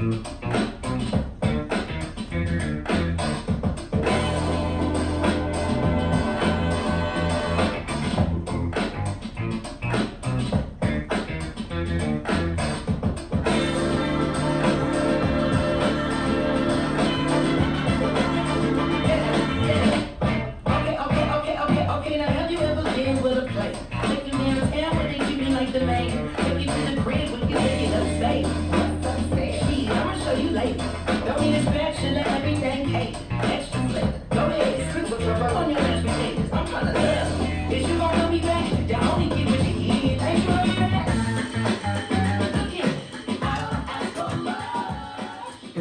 In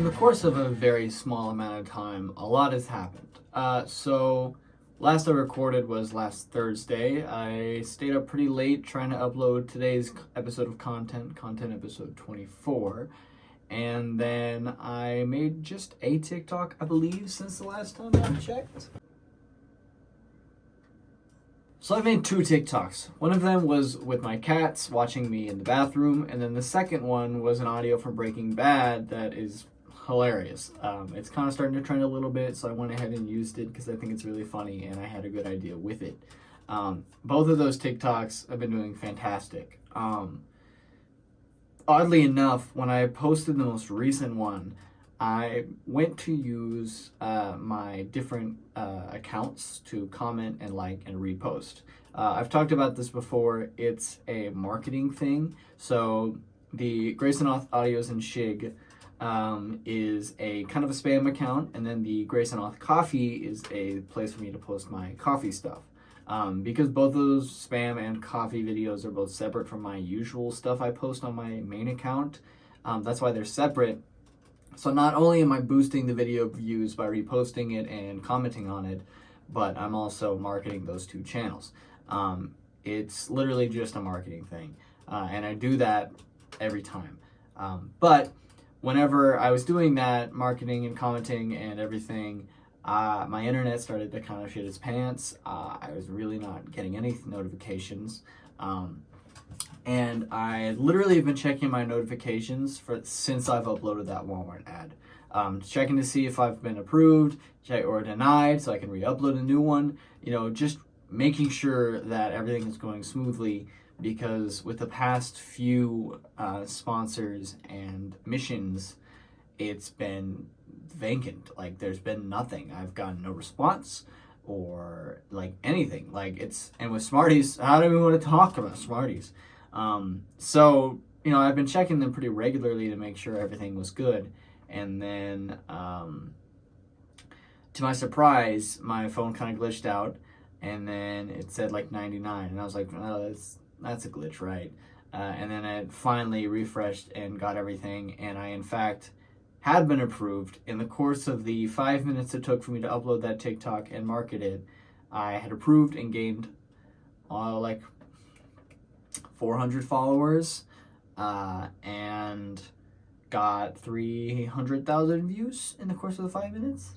the course of a very small amount of time, a lot has happened. So last I recorded was last Thursday. I stayed up pretty late trying to upload today's episode of content episode 24. And then I made just a TikTok, I believe, since the last time I checked. So I made 2 TikToks. One of them was with my cats watching me in the bathroom, and then the second one was an audio from Breaking Bad that is hilarious. It's kind of starting to trend a little bit, so I went ahead and used it because I think it's really funny and I had a good idea with it. Both of those TikToks have been doing fantastic. Oddly enough, when I posted the most recent one, I went to use my different accounts to comment and like and repost. I've talked about this before. It's a marketing thing. So the Grayson Auth Audios and Shig is a kind of a spam account, and then the Grayson Auth Coffee is a place for me to post my coffee stuff. Because both of those spam and coffee videos are both separate from my usual stuff I post on my main account. That's why they're separate. So not only am I boosting the video views by reposting it and commenting on it, but I'm also marketing those 2 channels. It's literally just a marketing thing, and I do that every time. But whenever I was doing that, marketing and commenting and everything, my internet started to kind of shit its pants. I was really not getting any notifications. And I literally have been checking my notifications since I've uploaded that Walmart ad. Checking to see if I've been approved or denied so I can re-upload a new one. You know, just making sure that everything is going smoothly, because with the past few sponsors and missions, it's been vacant. Like, there's been nothing. I've gotten no response or like anything. And with Smarties, how do we want to talk about Smarties? So, you know, I've been checking them pretty regularly to make sure everything was good. And then, to my surprise, my phone kind of glitched out, and then it said like 99, and I was like, oh, that's a glitch, right? And then it finally refreshed and got everything, and I, in fact, had been approved. In the course of the 5 minutes it took for me to upload that TikTok and market it, I had approved and gained, like 400 followers, and got 300,000 views in the course of the 5 minutes.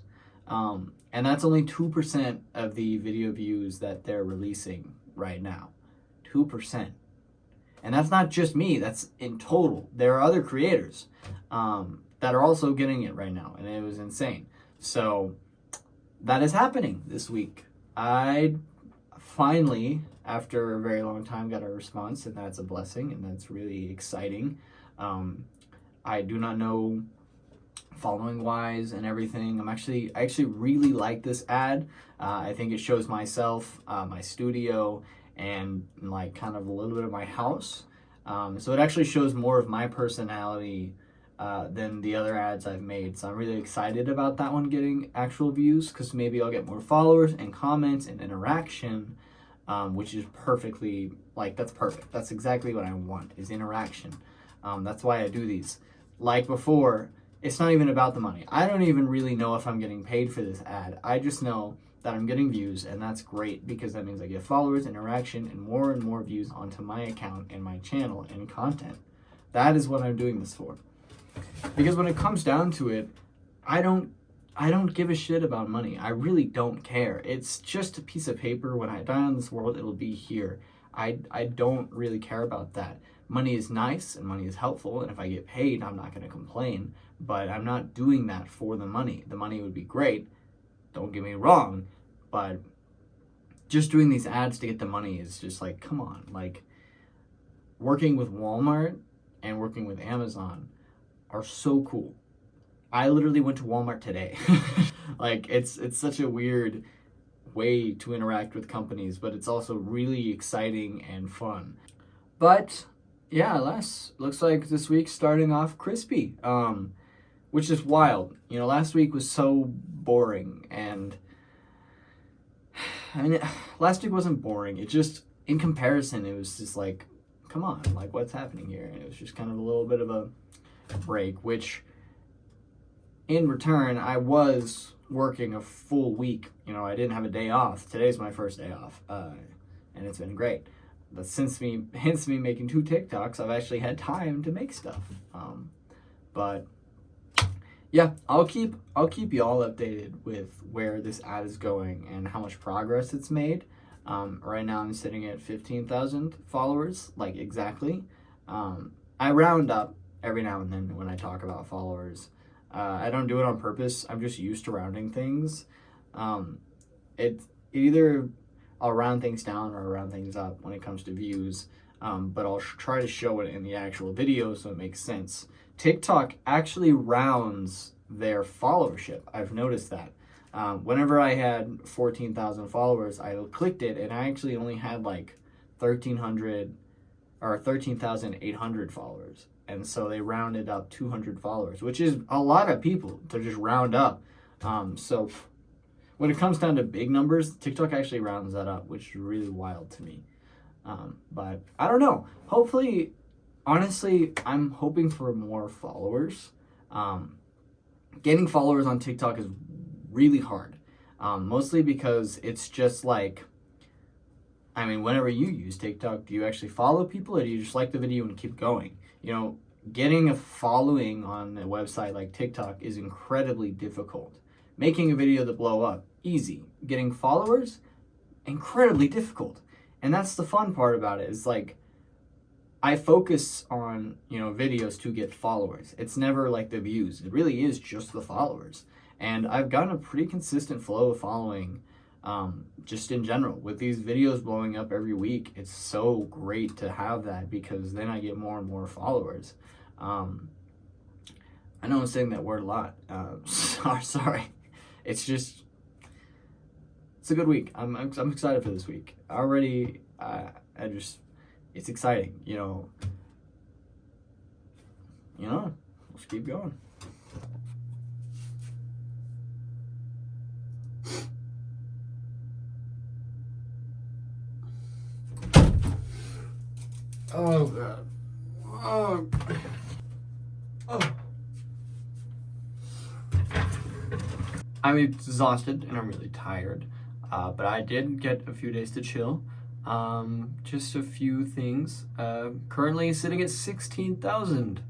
And that's only 2% of the video views that they're releasing right now. 2%. And that's not just me, that's in total. There are other creators that are also getting it right now, and it was insane. So that is happening this week. I finally, after a very long time, got a response, and that's a blessing, and that's really exciting. I do not know following wise and everything. I actually really like this ad. I think it shows myself, my studio, and like kind of a little bit of my house. So it actually shows more of my personality than the other ads I've made. So I'm really excited about that one getting actual views, because maybe I'll get more followers and comments and interaction, which is perfectly, like, that's perfect. That's exactly what I want, is interaction. That's why I do these. Like before, it's not even about the money. I don't even really know if I'm getting paid for this ad. I just know that I'm getting views, and that's great, because that means I get followers, interaction, and more views onto my account and my channel and content. That is what I'm doing this for. Because when it comes down to it, I don't give a shit about money. I really don't care. It's just a piece of paper. When I die on this world, it'll be here. I don't really care about that. Money is nice and money is helpful, and if I get paid, I'm not going to complain, but I'm not doing that for the money. The money would be great, don't get me wrong, but just doing these ads to get the money is just like, come on. Like, working with Walmart and working with Amazon are so cool. I literally went to Walmart today. Like, it's such a weird way to interact with companies, but it's also really exciting and fun. But yeah, looks like this week's starting off crispy, which is wild. You know, last week was so boring, and I mean, last week wasn't boring. It just, in comparison, it was just like, come on, like, what's happening here? And it was just kind of a little bit of a break, which in return, I was working a full week. You know, I didn't have a day off. Today's my first day off, and it's been great. But hence me making 2 TikToks, I've actually had time to make stuff. But yeah, I'll keep you all updated with where this ad is going and how much progress it's made. Right now I'm sitting at 15,000 followers, like exactly. I round up every now and then when I talk about followers. I don't do it on purpose. I'm just used to rounding things. Either I'll round things down or round things up when it comes to views, but I'll try to show it in the actual video so it makes sense. TikTok actually rounds their followership. I've noticed that. Whenever I had 14,000 followers, I clicked it and I actually only had like 1,300 or 13,800 followers. And so they rounded up 200 followers, which is a lot of people to just round up. So when it comes down to big numbers, TikTok actually rounds that up, which is really wild to me. But I don't know. Hopefully, honestly, I'm hoping for more followers. Getting followers on TikTok is really hard, mostly because it's just like, I mean, whenever you use TikTok, do you actually follow people, or do you just like the video and keep going? You know, getting a following on a website like TikTok is incredibly difficult. Making a video that blow up, easy. Getting followers, incredibly difficult. And that's the fun part about it, is like, I focus on, you know, videos to get followers. It's never like the views. It really is just the followers. And I've gotten a pretty consistent flow of following, just in general. With these videos blowing up every week, it's so great to have that, because then I get more and more followers. I know I'm saying that word a lot. Sorry. It's just, it's a good week. I'm excited for this week. Already, it's exciting, you know, let's keep going. Oh God. Oh. I'm exhausted and I'm really tired, but I did get a few days to chill. Just a few things. Currently sitting at 16,000.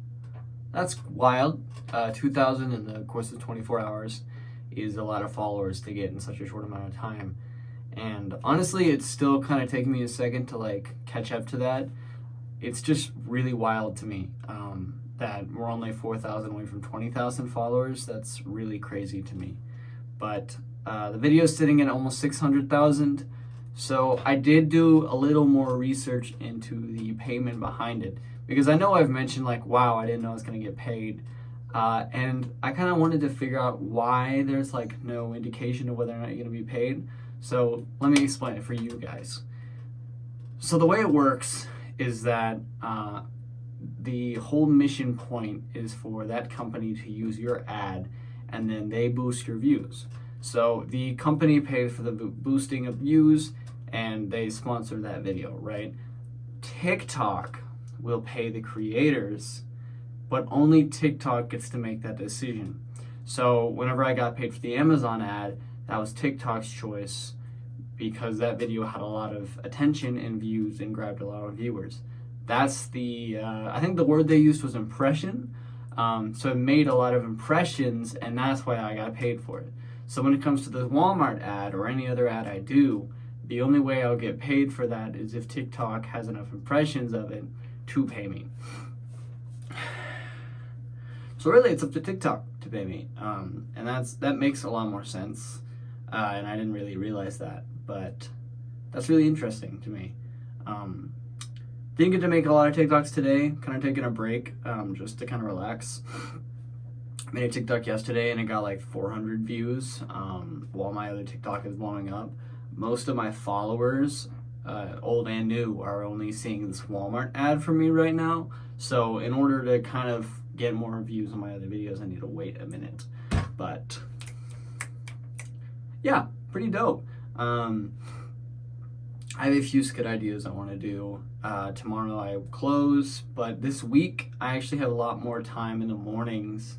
That's wild. 2,000 in the course of 24 hours is a lot of followers to get in such a short amount of time. And honestly, it's still kind of taking me a second to like catch up to that. It's just really wild to me, that we're only 4,000 away from 20,000 followers. That's really crazy to me. But the video's sitting at almost 600,000. So I did do a little more research into the payment behind it, because I know I've mentioned like, wow, I didn't know I was going to get paid. And I kind of wanted to figure out why there's like no indication of whether or not you're going to be paid. So let me explain it for you guys. So the way it works is that the whole mission point is for that company to use your ad, and then they boost your views. So the company pays for the boosting of views, and they sponsor that video, right? TikTok will pay the creators, but only TikTok gets to make that decision. So whenever I got paid for the Amazon ad, that was TikTok's choice, because that video had a lot of attention and views and grabbed a lot of viewers. That's the, I think the word they used was impression. So it made a lot of impressions, and that's why I got paid for it. So when it comes to the Walmart ad or any other ad I do, The only way I'll get paid for that is if TikTok has enough impressions of it to pay me. So really, it's up to TikTok to pay me, and that makes a lot more sense. And I didn't really realize that, but that's really interesting to me. Didn't get to make a lot of TikToks today. Kind of taking a break, just to kind of relax. Made a TikTok yesterday and it got like 400 views, while my other TikTok is blowing up. Most of my followers, old and new, are only seeing this Walmart ad for me right now. So in order to kind of get more views on my other videos, I need to wait a minute. But yeah, pretty dope. I have a few skit ideas I want to do. Tomorrow I close, but this week I actually have a lot more time in the mornings,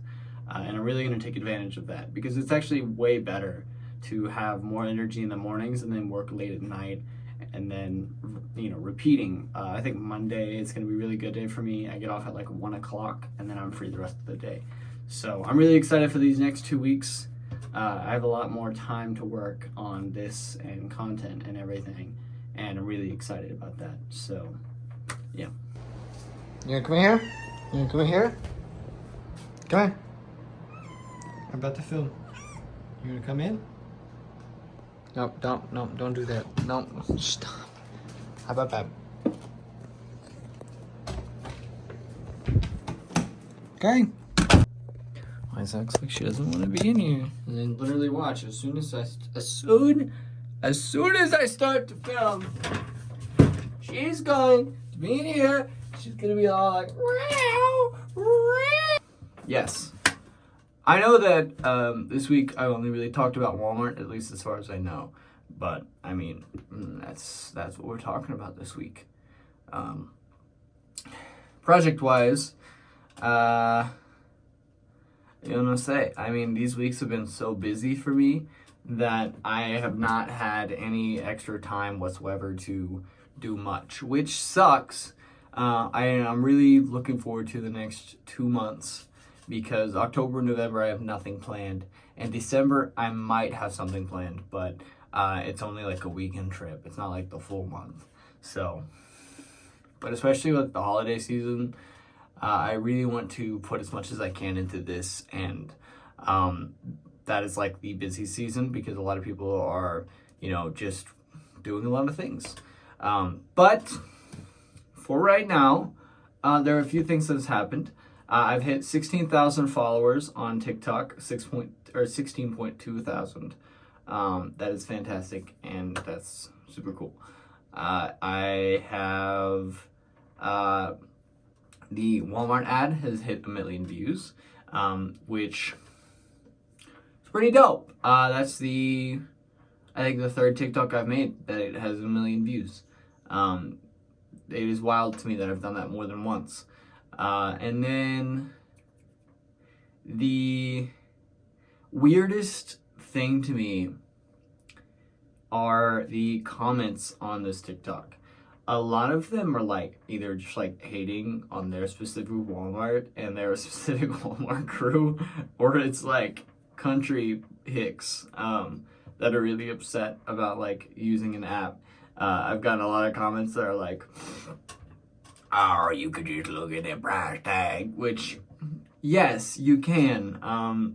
and I'm really going to take advantage of that because it's actually way better to have more energy in the mornings and then work late at night, and then, you know, repeating. I think Monday is going to be a really good day for me. I get off at like 1 o'clock and then I'm free the rest of the day. So I'm really excited for these next 2 weeks. I have a lot more time to work on this and content and everything, and I'm really excited about that. So, yeah. You gonna come in here? You gonna come in here? Come in. I'm about to film. You gonna come in? No, don't do that. No, stop. How about that? Okay. Isaac looks like she doesn't want to be in here. And then literally watch, as soon as I start to film, she's going to be in here. She's gonna be all like, "Meow, meow." Yes. I know that this week I only really talked about Walmart, at least as far as I know. But I mean, that's what we're talking about this week. Project-wise, you know what I'm saying? I mean, these weeks have been so busy for me that I have not had any extra time whatsoever to do much, which sucks. I'm really looking forward to the next 2 months because October and November I have nothing planned, and December I might have something planned, but it's only like a weekend trip. It's not like the full month. So, but especially with the holiday season, I really want to put as much as I can into this, and that is like the busy season because a lot of people are, you know, just doing a lot of things. But for right now, there are a few things that has happened. I've hit 16,000 followers on TikTok, 16.2 thousand. That is fantastic, and that's super cool. I have the Walmart ad has hit 1 million views, which is pretty dope. That's I think the third TikTok I've made that it has 1 million views. It is wild to me that I've done that more than once. And then the weirdest thing to me are the comments on this TikTok. A lot of them are like either just like hating on their specific Walmart and their specific Walmart crew, or it's like country hicks that are really upset about like using an app. I've gotten a lot of comments that are like, "Oh, you could just look at that price tag," which, yes, you can.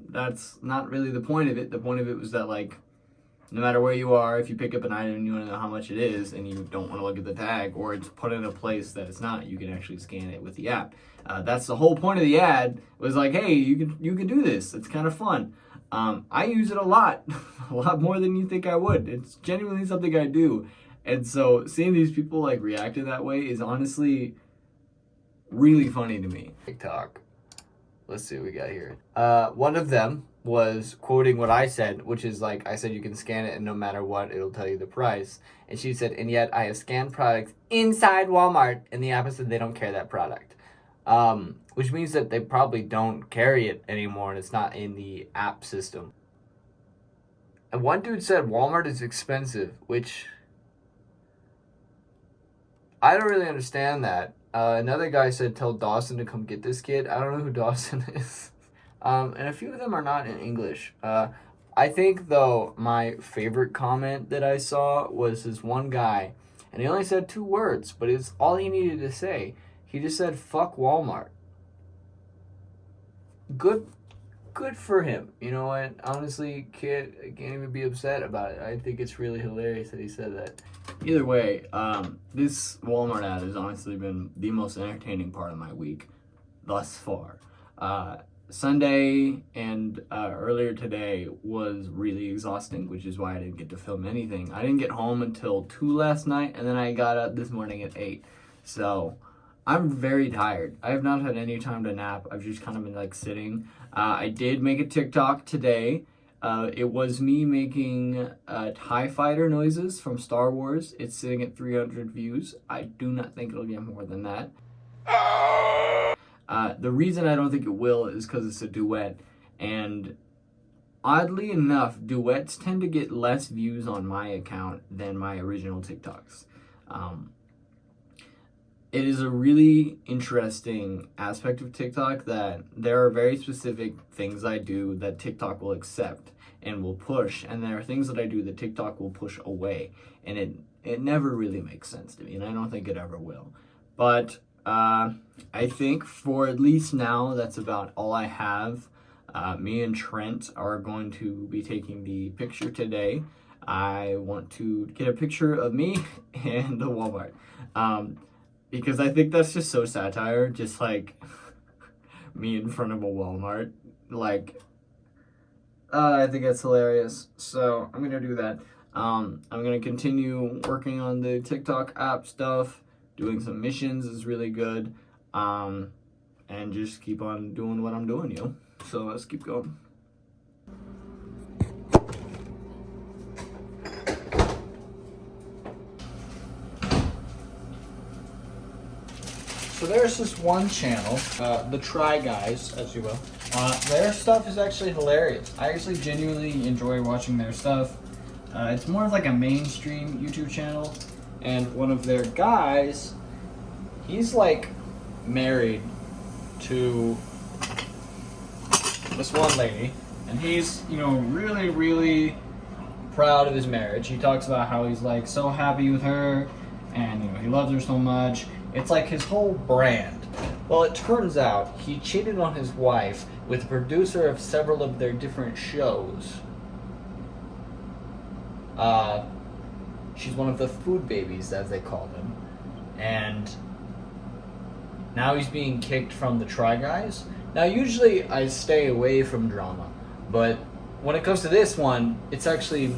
That's not really the point of it. The point of it was that, like, no matter where you are, if you pick up an item and you want to know how much it is and you don't want to look at the tag, or it's put in a place that it's not, you can actually scan it with the app. That's the whole point of the ad. It was like, hey, you can do this. It's kind of fun. I use it a lot, a lot more than you think I would. It's genuinely something I do. And so seeing these people like react in that way is honestly really funny to me. TikTok. Let's see what we got here. One of them was quoting what I said, which is like, I said you can scan it and no matter what, it'll tell you the price. And she said, and yet I have scanned products inside Walmart, and the app said they don't carry that product. Which means that they probably don't carry it anymore and it's not in the app system. And one dude said Walmart is expensive, which I don't really understand that. Another guy said, tell Dawson to come get this kid. I don't know who Dawson is. And a few of them are not in English. I I think, though, my favorite comment that I saw was this one guy, and he only said 2 words, but it's all he needed to say. He just said, "Fuck Walmart." Good for him. You know what? Honestly, can't even be upset about it. I think it's really hilarious that he said that. Either way, this Walmart ad has honestly been the most entertaining part of my week thus far. Sunday and earlier today was really exhausting, which is why I didn't get to film anything. I didn't get home until 2 last night, and then I got up this morning at 8. So I'm very tired. I have not had any time to nap. I've just kind of been like sitting. I did make a TikTok today. It was me making TIE fighter noises from Star Wars. It's sitting at 300 views. I do not think it'll get more than that. The reason I don't think it will is because it's a duet, and oddly enough, duets tend to get less views on my account than my original TikToks. It is a really interesting aspect of TikTok that there are very specific things I do that TikTok will accept and will push, and there are things that I do that TikTok will push away, and it never really makes sense to me, and I don't think it ever will. But I think for at least now, that's about all I have. Me and Trent are going to be taking the picture today. I want to get a picture of me and the Walmart. Because I think that's just so satire, just like me in front of a Walmart. Like, I think that's hilarious. So I'm gonna do that. I'm gonna continue working on the TikTok app stuff. Doing some missions is really good. And just keep on doing what I'm doing, yo. So let's keep going. So there's this one channel, the Try Guys, as you will. Their stuff is actually hilarious. I actually genuinely enjoy watching their stuff. It's more of like a mainstream YouTube channel, and one of their guys, he's like married to this one lady, and he's, you know, really, really proud of his marriage. He talks about how he's like so happy with her, and you know, he loves her so much. It's like his whole brand. Well, it turns out he cheated on his wife with the producer of several of their different shows. She's one of the food babies, as they call them. And now he's being kicked from the Try Guys. Now, usually I stay away from drama, but when it comes to this one, it's actually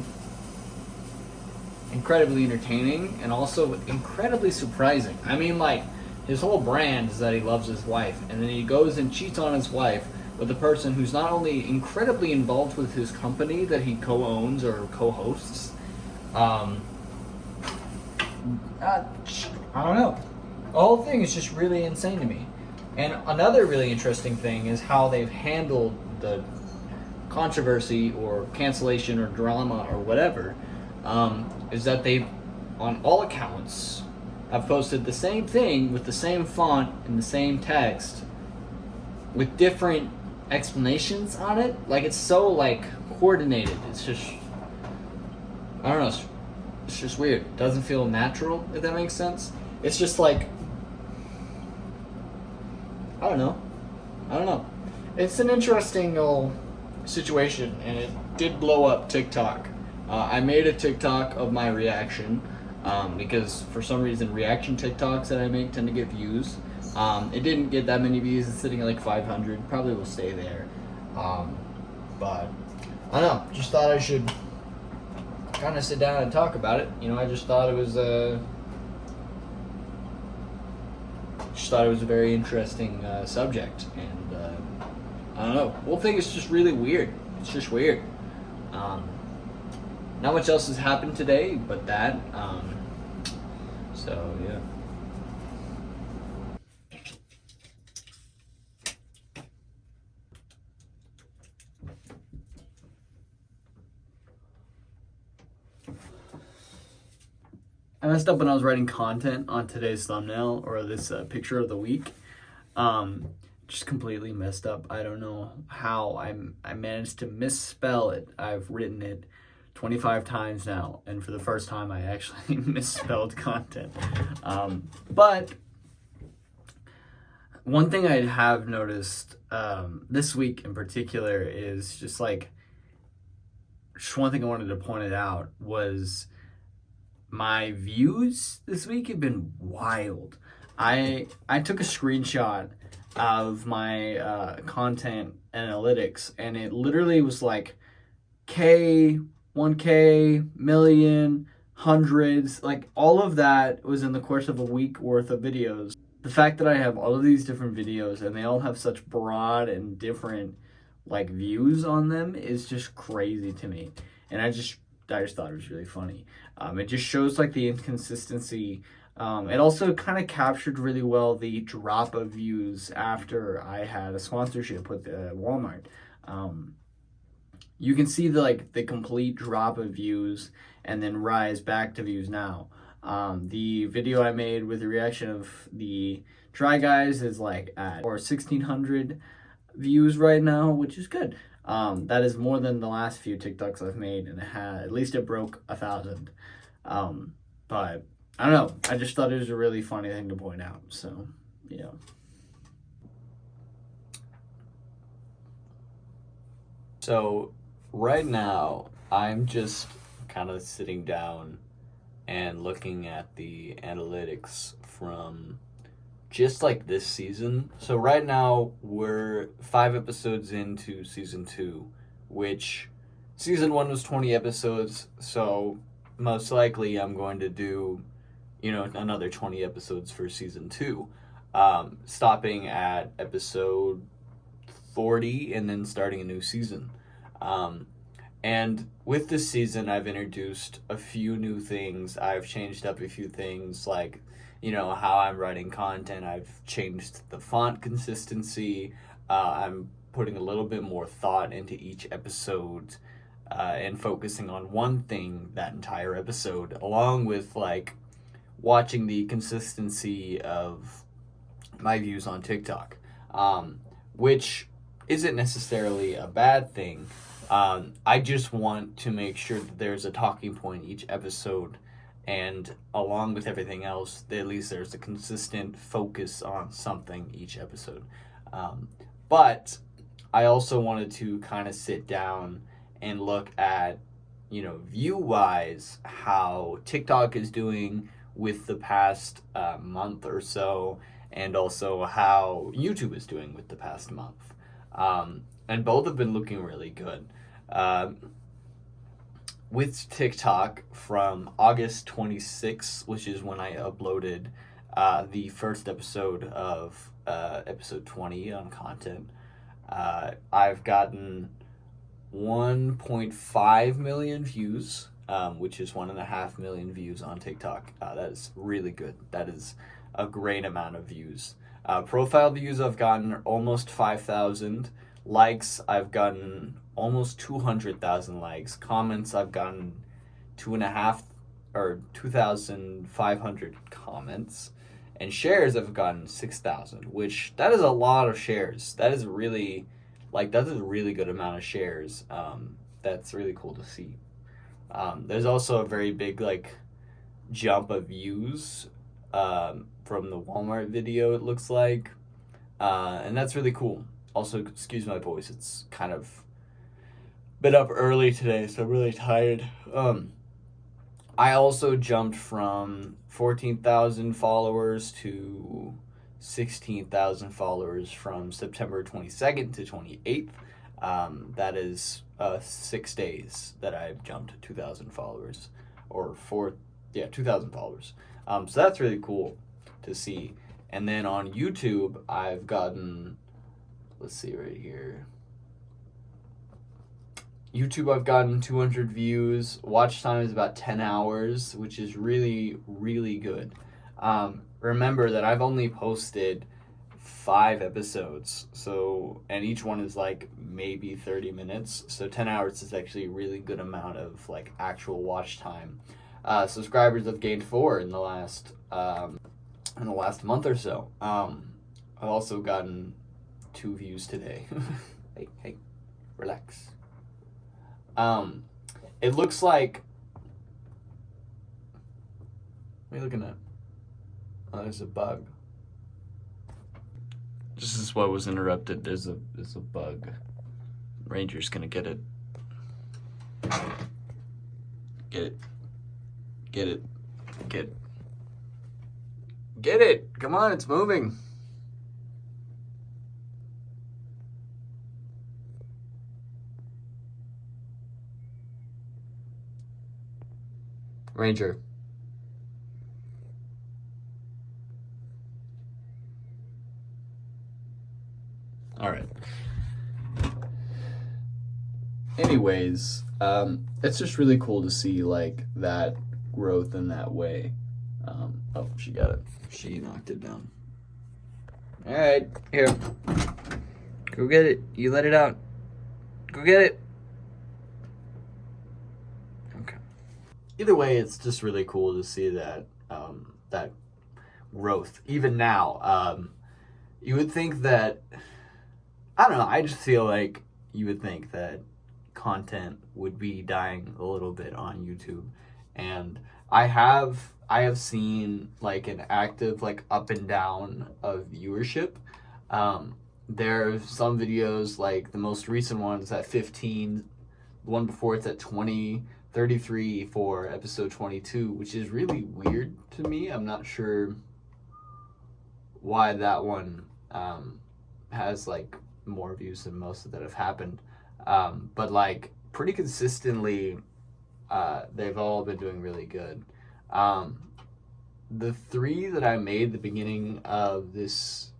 incredibly entertaining and also incredibly surprising. I mean, like, his whole brand is that he loves his wife, and then he goes and cheats on his wife with a person who's not only incredibly involved with his company that he co-owns or co-hosts. I don't know. The whole thing is just really insane to me. And another really interesting thing is how they've handled the controversy or cancellation or drama or whatever. Is that they, on all accounts, have posted the same thing with the same font and the same text with different explanations on it. Like, it's so, like, coordinated. It's just, I don't know, it's just weird. It doesn't feel natural, if that makes sense. It's just like, I don't know. It's an interesting little situation, and it did blow up TikTok. I made a TikTok of my reaction because for some reason reaction TikToks that I make tend to get views. It didn't get that many views. It's sitting at like 500. Probably will stay there. But I don't know. Just thought I should kind of sit down and talk about it. You know, I just thought it was a very interesting subject, and I don't know. The whole thing is just really weird. It's just weird. Not much else has happened today but that. So, yeah. I messed up when I was writing content on today's thumbnail or this picture of the week. just completely messed up. I don't know how I managed to misspell it. I've written it 25 times now, and for the first time I actually misspelled content. But one thing I have noticed this week in particular is just like, just one thing I wanted to point it out was my views this week have been wild. I took a screenshot of my content analytics, and it literally was like K, 1K, million, hundreds, like all of that was in the course of a week worth of videos. The fact that I have all of these different videos and they all have such broad and different like views on them is just crazy to me. And I just thought it was really funny. It just shows like the inconsistency. It also kind of captured really well the drop of views after I had a sponsorship with Walmart. You can see the complete drop of views and then rise back to views now. The video I made with the reaction of the Try Guys is like at 1,600 views right now, which is good. That is more than the last few TikToks I've made, and at least it broke 1,000. But I don't know. I just thought it was a really funny thing to point out. So, yeah. So right now, I'm just kind of sitting down and looking at the analytics from just like this season. So right now, we're 5 episodes into season 2, which season 1 was 20 episodes. So most likely I'm going to do, another 20 episodes for season 2, stopping at episode 40 and then starting a new season. And with this season, I've introduced a few new things. I've changed up a few things, like, how I'm writing content. I've changed the font consistency. I'm putting a little bit more thought into each episode and focusing on one thing that entire episode, along with, like, watching the consistency of my views on TikTok, which isn't necessarily a bad thing. I just want to make sure that there's a talking point each episode, and along with everything else, at least there's a consistent focus on something each episode. But I also wanted to kind of sit down and look at, view-wise, how TikTok is doing with the past month or so, and also how YouTube is doing with the past month. And both have been looking really good. With TikTok, from August 26th, which is when I uploaded the first episode of episode 20 on content, I've gotten 1.5 million views, which is 1.5 million views on TikTok. That is really good. That is a great amount of views. Profile views I've gotten almost 5,000. Likes, I've gotten almost 200,000 likes. Comments, I've gotten 2,500 comments. And shares, I've gotten 6,000, which that is a lot of shares. That is really, that's a really good amount of shares. That's really cool to see. There's also a very big, jump of views from the Walmart video, it looks like. And that's really cool. Also, excuse my voice, it's kind of been up early today, so I'm really tired. I also jumped from 14,000 followers to 16,000 followers from September 22nd to 28th. That is 6 days that I've jumped 2,000 followers, or 2,000 followers. So that's really cool to see. And then on YouTube, I've gotten, let's see right here. YouTube, I've gotten 200 views. Watch time is about 10 hours, which is really, really good. Remember that I've only posted 5 episodes, and each one is maybe 30 minutes. So 10 hours is actually a really good amount of actual watch time. Subscribers have gained 4 in the last month or so. I've also gotten 2 views today. Hey, relax. It looks like, what are you looking at? Oh, there's a bug. This is what was interrupted. There's a bug. Ranger's gonna get it. Get it. Get it. Get it. Get it! Come on, it's moving. Ranger. All right. Anyways, it's just really cool to see like that growth in that way. Oh, she got it. She knocked it down. All right, here. Go get it. You let it out. Go get it. Okay. Either way, it's just really cool to see that that growth. Even now, you would think that, I don't know, I just feel like you would think that content would be dying a little bit on YouTube, and I have seen like an active like up and down of viewership. There's some videos, like the most recent one is at 15, the one before it's at 20, 33 for episode 22, which is really weird to me. I'm not sure why that one has like more views than most that have happened, but like pretty consistently they've all been doing really good. The 3 that I made the beginning of this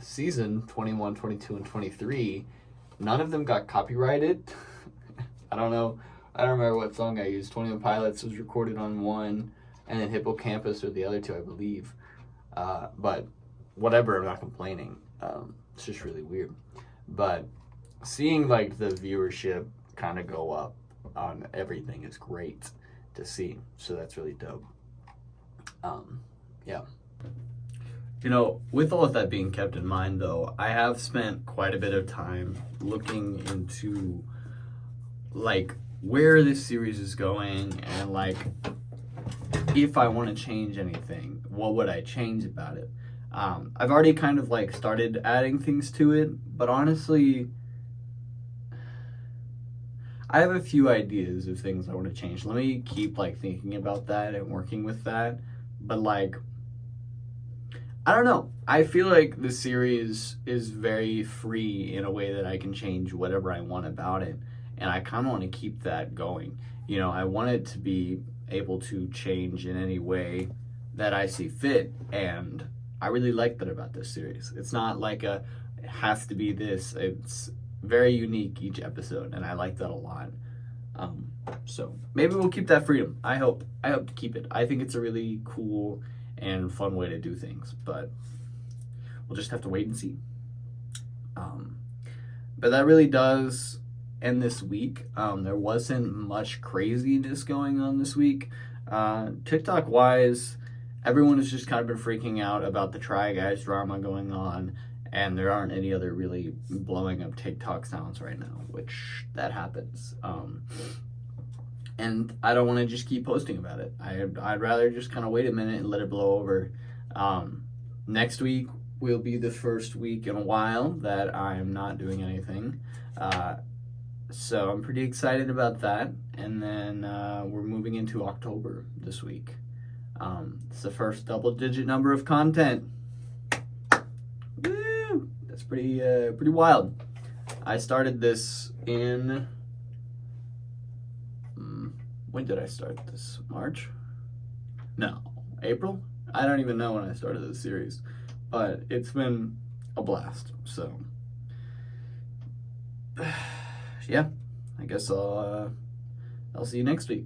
season, 21, 22, and 23, none of them got copyrighted. I don't know. I don't remember what song I used. 21 Pilots was recorded on one, and then Hippocampus or the other 2, I believe. But whatever, I'm not complaining. It's just really weird. But seeing like the viewership kind of go up on everything is great to see. So that's really dope. Yeah. You know, with all of that being kept in mind, though, I have spent quite a bit of time looking into like where this series is going, and like if I want to change anything, what would I change about it? I've already kind of like started adding things to it, but honestly, I have a few ideas of things I want to change. Let me keep like thinking about that and working with that. But like, I don't know. I feel like the series is very free in a way that I can change whatever I want about it. And I kind of want to keep that going. You know, I want it to be able to change in any way that I see fit. And I really like that about this series. It's not like it has to be this. It's very unique each episode, and I like that a lot. So maybe we'll keep that freedom. I hope to keep it. I think it's a really cool and fun way to do things, but we'll just have to wait and see. But that really does end this week. There wasn't much craziness going on this week. TikTok wise, everyone has just kind of been freaking out about the Try Guys drama going on, and there aren't any other really blowing up TikTok sounds right now, which that happens. And I don't want to just keep posting about it. I'd rather just kind of wait a minute and let it blow over. Next week will be the first week in a while that I'm not doing anything. So I'm pretty excited about that. And then we're moving into October this week. It's the first double-digit number of content. Woo! That's pretty wild. I started this in... when did I start this? March? No. April? I don't even know when I started this series. But it's been a blast. So, yeah. I guess I'll see you next week.